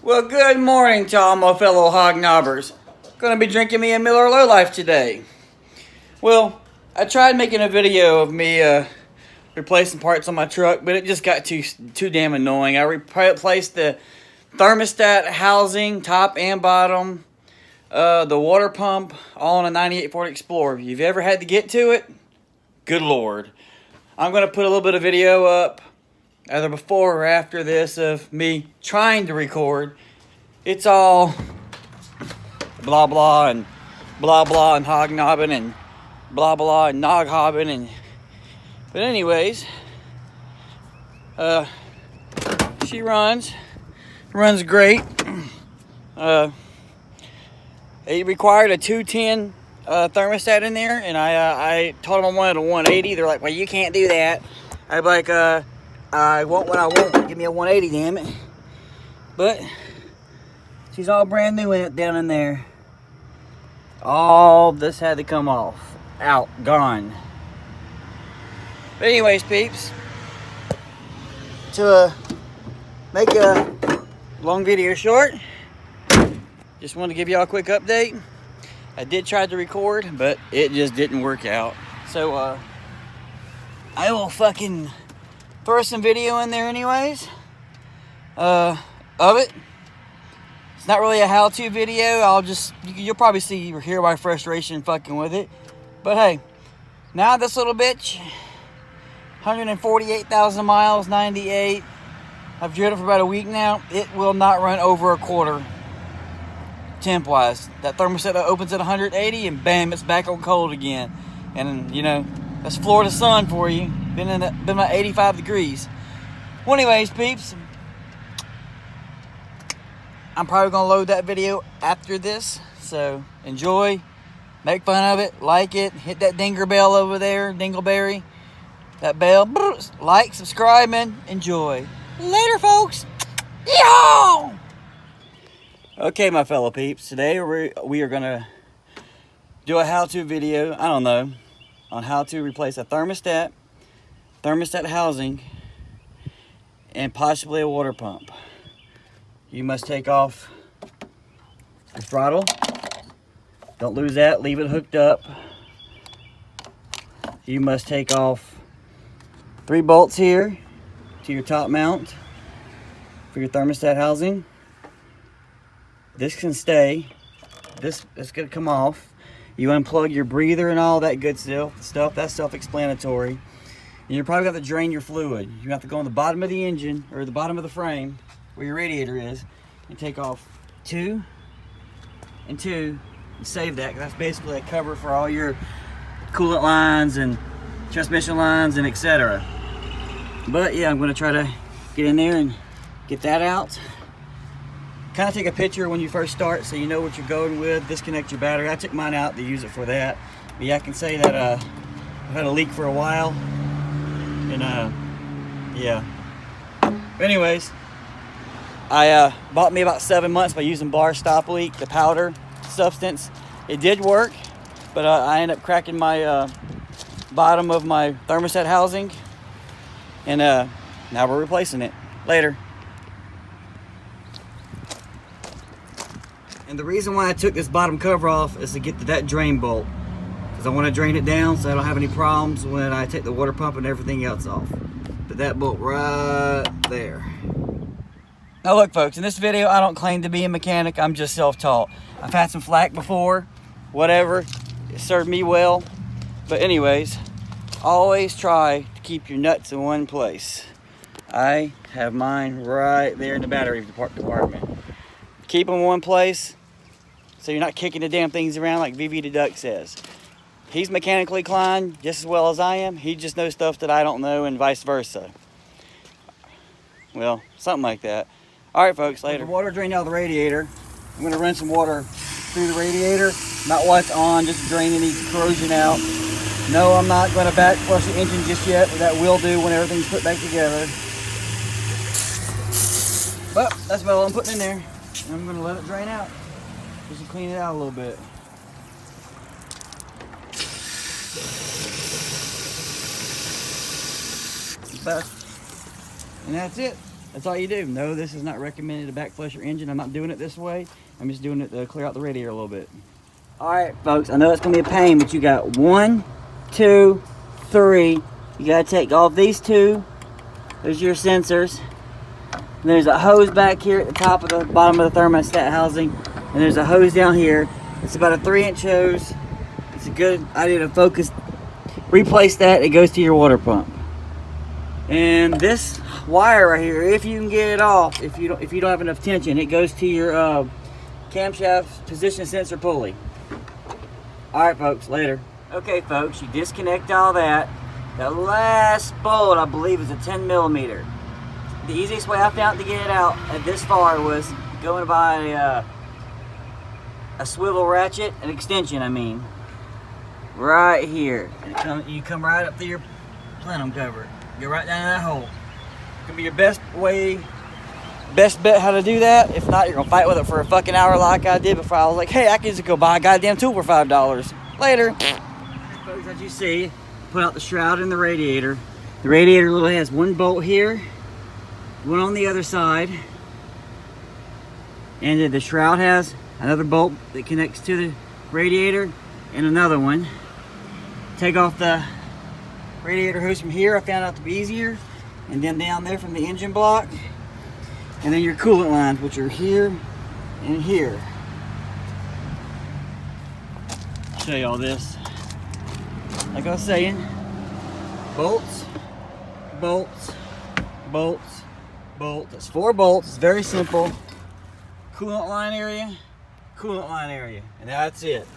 Well, good morning to all my fellow hognobbers. Gonna be drinking me a Miller Low Life today. Well, I tried making a video of me replacing parts on my truck, but it just got too damn annoying. I replaced the thermostat housing, top and bottom, the water pump, all on a 98 Ford Explorer. If you've ever had to get to it, good lord. I'm gonna put a little bit of video up, either before or after this, of me trying to record. It's all blah blah and hognobbing and blah blah and nog hobbing and. But anyways, she runs great. It required a 210 thermostat in there, and I told them I wanted a 180. They're like, well, you can't do that. I'd be like, I want what I want. Give me a 180, damn it. But she's all brand new in it down in there. All this had to come off. Out. Gone. But anyways, peeps. To make a long video short, just wanted to give y'all a quick update. I did try to record, but it just didn't work out. So, I will fucking throw some video in there anyways of it. It's not really a how-to video. You'll probably see or hear my frustration fucking with it. But hey, now this little bitch, 148,000 miles, 98. I've driven it for about a week now. It will not run over a quarter temp-wise. That thermostat opens at 180 and bam, it's back on cold again. And you know, that's Florida sun for you. Been about 85 degrees. Well, anyways, peeps, I'm probably gonna load that video after this. So enjoy, make fun of it, like it, hit that dinger bell over there, dingleberry, that bell, like, subscribe, and enjoy. Later, folks. Yeehaw! Okay, my fellow peeps, today we are gonna do a how-to video, I don't know, on how to replace a thermostat housing, and possibly a water pump. You must take off the throttle. Don't lose that, leave it hooked up. You must take off 3 bolts here to your top mount for your thermostat housing. This can stay. This is gonna come off. You unplug your breather and all that good stuff. That's self-explanatory. And you're probably going to drain your fluid. You have to go on the bottom of the engine, or the bottom of the frame, where your radiator is, and take off 2 and 2, and save that, 'cause that's basically a cover for all your coolant lines and transmission lines and etc. But yeah, I'm going to try to get in there and get that out. Kind of take a picture when you first start so you know what you're going with. Disconnect your battery. I took mine out to use it for that. But yeah, I can say that I've had a leak for a while. And yeah. But anyways, I bought me about 7 months by using bar stop leak, the powder substance. It did work, but I ended up cracking my bottom of my thermostat housing. And now we're replacing it. Later. And the reason why I took this bottom cover off is to get to that drain bolt, because I want to drain it down so I don't have any problems when I take the water pump and everything else off. But that bolt right there. Now look, folks, in this video I don't claim to be a mechanic. I'm just self-taught. I've had some flack before, whatever. It served me well. But anyways, always try to keep your nuts in one place. I have mine right there in the battery department. Keep them in one place so you're not kicking the damn things around like VV the Duck says. He's mechanically inclined just as well as I am. He just knows stuff that I don't know, and vice versa. Well, something like that. Alright folks, later. The water drained out of the radiator. I'm going to run some water through the radiator. Not while it's on, just drain any corrosion out. No, I'm not going to back flush the engine just yet, but that will do when everything's put back together. But that's about all I'm putting in there. I'm going to let it drain out, just to clean it out a little bit. And that's it. That's all you do. No, this is not recommended to back flush your engine. I'm not doing it this way. I'm just doing it to clear out the radiator a little bit. All right, folks, I know it's gonna be a pain, but you got 1, 2, 3. You gotta take off these 2. There's your sensors. And there's a hose back here at the top of the bottom of the thermostat housing. And there's a hose down here. It's about a 3-inch hose. It's a good idea to focus. Replace that, it goes to your water pump. And this wire right here, if you can get it off, if you don't have enough tension, it goes to your camshaft position sensor pulley. Alright folks, later. Okay folks, you disconnect all that. The last bolt, I believe, is a 10mm. The easiest way I found to get it out at this far was going by a swivel ratchet, an extension I mean. Right here. And you come right up through your plenum cover. Go right down in that hole. Gonna be your best bet how to do that. If not, you're gonna fight with it for a fucking hour like I did before. I was like, hey, I can just go buy a goddamn tool for $5. Later. Folks, as you see, put out the shroud and the radiator. The radiator literally has 1 bolt here, 1 on the other side, and then the shroud has another bolt that connects to the radiator and another one. Take off the radiator hose from here. I found out to be easier. And then down there from the engine block. And then your coolant lines, which are here and here. Show you all this. Like I was saying, bolts, bolts, bolts, bolts. That's 4 bolts. It's very simple. Coolant line area, and that's it.